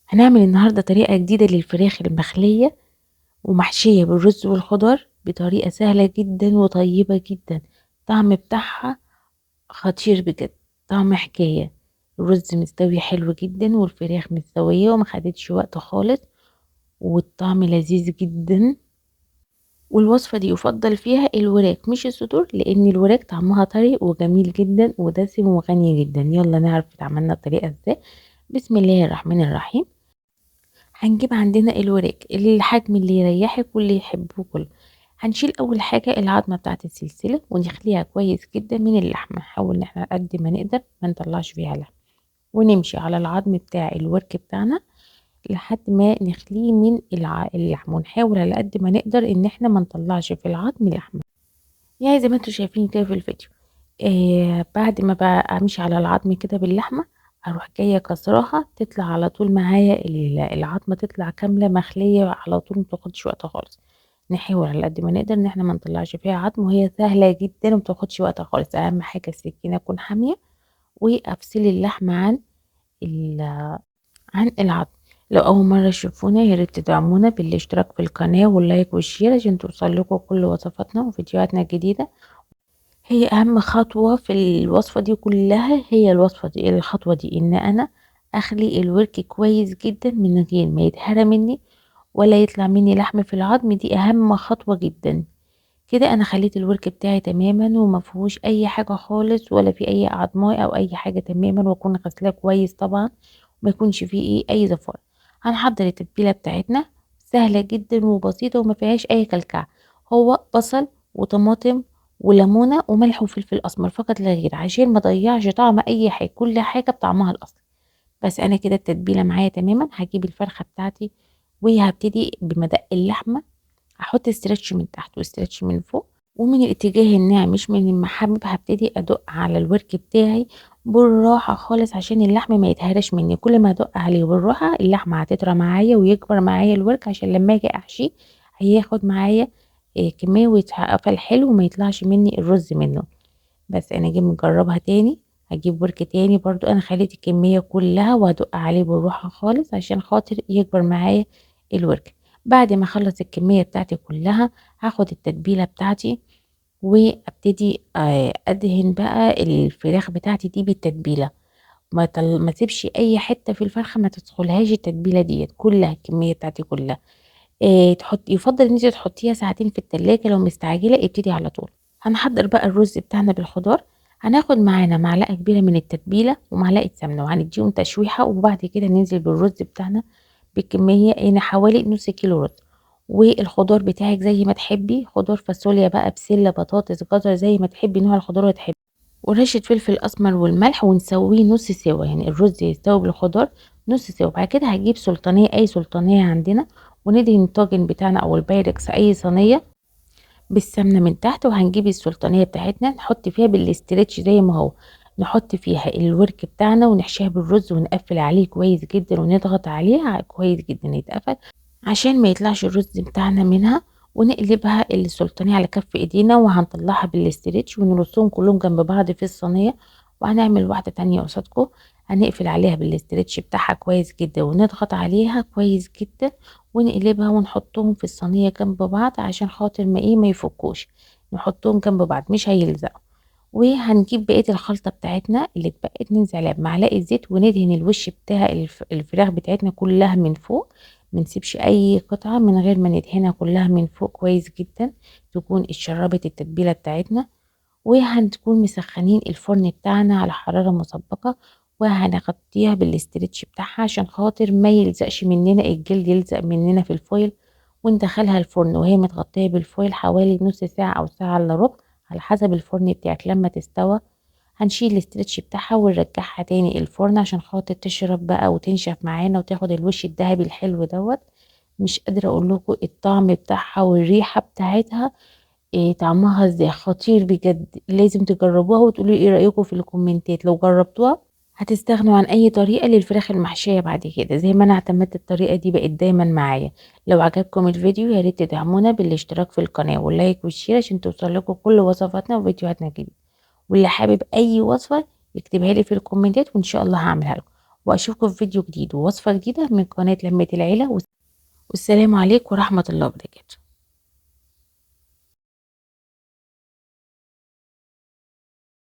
هنعمل النهاردة طريقة جديدة للفراخ المخلية ومحشية بالرز والخضار بطريقة سهلة جدا وطيبة جدا. الطعم بتاعها خطير بجد، طعم حكاية. الرز مستوي حلو جدا والفراخ مستوية وما خدتش وقت خالص، والطعم لذيذ جدا. والوصفة دي يفضل فيها الوراك مش الصدور، لان الوراك طعمها طري وجميل جدا ودسم وغني جدا. يلا نعرف اتعملنا الطريقة ازاي. بسم الله الرحمن الرحيم. هنجيب عندنا الوراك الحجم اللي يريحك واللي يحبه كله. هنشيل اول حاجة العظمة بتاعة السلسلة ونخليها كويس جدا من اللحمة. نحاول ان احنا قد ما نقدر ما نطلعش فيها لحم، ونمشي على العظم بتاع الورك بتاعنا لحد ما نخليه من اللحم، ونحاول على قد ما نقدر ان احنا ما نطلعش في العظم لحمة، يعني زي ما انتوا شايفين كده في الفيديو. بعد ما بقى امشي على العظم كده باللحمة، اروح جاية كسراها تطلع على طول معايا العظمة تطلع كاملة مخلية على طول، متاخدش وقت خالص. نحاول على قد ما نقدر ان احنا ما نطلعش فيها عظم، وهي سهلة جدا ومتاخدش وقت خالص. اهم حاجة السكينة تكون حامية، وافصل اللحمة عن العظم. لو اول مرة تشوفونا يا ريت تدعمونا بالاشتراك في القناة واللايك والشير عشان توصل لكم كل وصفاتنا وفيديوهاتنا الجديدة. هي اهم خطوة في الوصفة دي كلها، هي الوصفة دي الخطوة دي ان انا اخلي الورك كويس جدا من غير ما يتهرى مني ولا يطلع مني لحم في العظم. دي اهم خطوة جدا. كده انا خليت الورك بتاعي تماما وما فيهوش اي حاجة خالص، ولا في اي عظماء او اي حاجة تماما، واكون غسلاه كويس طبعا، وما يكونش فيه اي زفار. هنحضر التتبيلة بتاعتنا، سهلة جدا وبسيطة وما فيهاش اي كلكعة. هو بصل وطماطم وليمونة وملح وفلفل اسمر فقط لا غير، عشان ما اضيعش طعم اي حاجة، كل حاجة بطعمها الاصلي. بس انا كده التتبيلة معايا تماما. هجيب الفرخة بتاعتي وهبتدي بمدق اللحمة، هحط استرتش من تحت واسترتش من فوق، ومن الاتجاه الناعم مش من المحبب هبتدي ادق على الورك بتاعي بالراحة خالص عشان اللحم ما يتهرش مني. كل ما ادق عليه بالراحة اللحمة هتطرى معايا ويكبر معايا الورك، عشان لما اجي احشيه هياخد معايا كمية ويتقفل حلو وما يطلعش مني الرز منه. بس انا جاي مجربها تاني. هجيب ورك تاني برضو انا خليت الكمية كلها وهدق عليه بالراحة خالص عشان خاطر يكبر معايا الورك. بعد ما اخلص الكمية بتاعتي كلها هاخد التتبيلة بتاعتي وابتدي ادهن بقى الفراخ بتاعتي دي بالتتبيلة. ما تسيبش اي حتة في الفرخة ما تدخلهاش التتبيلة ديت كلها، الكمية بتاعتي كلها. يفضل ان انت تحطيها ساعتين في التلاجة. لو مستعجلة ابتدي على طول. هنحضر بقى الرز بتاعنا بالخضار. هناخد معانا معلقة كبيرة من التتبيلة ومعلقة سمنة وهنديهم تشويحة، وبعد كده ننزل بالرز بتاعنا بكمية يعني حوالي نص كيلو رز. والخضار بتاعك زي ما تحبي، خضار فاصوليا بقى، بسلة، بطاطس، جزر، زي ما تحبي نوع الخضار اللي تحبي. ورشة فلفل اسمر والملح ونسويه نص سوا، يعني الرز يستوي بالخضار نص سوا. بعد كده هجيب سلطانية، اي سلطانية عندنا، وندهن الطاجن بتاعنا او البايركس اي صينية بالسمنة من تحت. وهنجيب السلطانية بتاعتنا نحط فيها بالاسترتش زي ما هو، نحط فيها الورك بتاعنا ونحشيها بالرز ونقفل عليه كويس جدا ونضغط عليه كويس جدا يتقفل عشان ما يطلعش الرز بتاعنا منها. ونقلبها السلطانية على كف ايدينا وهنطلعها بالاسترتش ونرصهم كلهم جنب بعض في الصينية. وهنعمل واحدة تانية قصادكم، هنقفل عليها بالاسترتش بتاعها كويس جدا ونضغط عليها كويس جدا ونقلبها ونحطهم في الصينية جنب بعض عشان خاطر ما يفكوش. نحطهم جنب بعض مش هيلزقوا. وهنجيب بقية الخلطة بتاعتنا اللي اتبقت ننزل عليها بمعلقة زيت وندهن الوش بتاع الفراخ بتاعتنا كلها من فوق. منسيبش اي قطعة من غير ما ندهنها كلها من فوق كويس جدا، تكون اتشربت التتبيلة بتاعتنا. وهنكون مسخنين الفرن بتاعنا على حرارة مسبقة، وهنغطيها بالاسترتش بتاعها عشان خاطر ما يلزقش مننا الجلد يلزق مننا في الفويل. وندخلها الفرن وهي متغطية بالفويل حوالي نص ساعة او ساعة الا ربع على حسب الفرن بتاعك. لما تستوى هنشيل الاسترتش بتاعها ونرجعها تاني الفرن عشان خاطر تشرب بقى وتنشف معانا وتاخد الوش الذهبي الحلو دوت. مش قادرة اقول لكم الطعم بتاعها والريحة بتاعتها طعمها ازاي، خطير بجد. لازم تجربوها وتقولوا ايه رأيكم في الكومنتات. لو جربتوها هتستغنوا عن اي طريقة للفراخ المحشية بعد كده، زي ما انا اعتمدت الطريقة دي بقت دايما معايا. لو عجبكم الفيديو يا ريت تدعمونا بالاشتراك في القناة واللايك والشير عشان توصل لكم كل وصفاتنا وفيديوهاتنا الجديدة. واللي حابب اي وصفة يكتبها لي في الكومنتات وان شاء الله هعملها لكم. وأشوفكم في فيديو جديد ووصفة جديدة من قناة لمة العيلة، والسلام عليكم ورحمة الله وبركاته.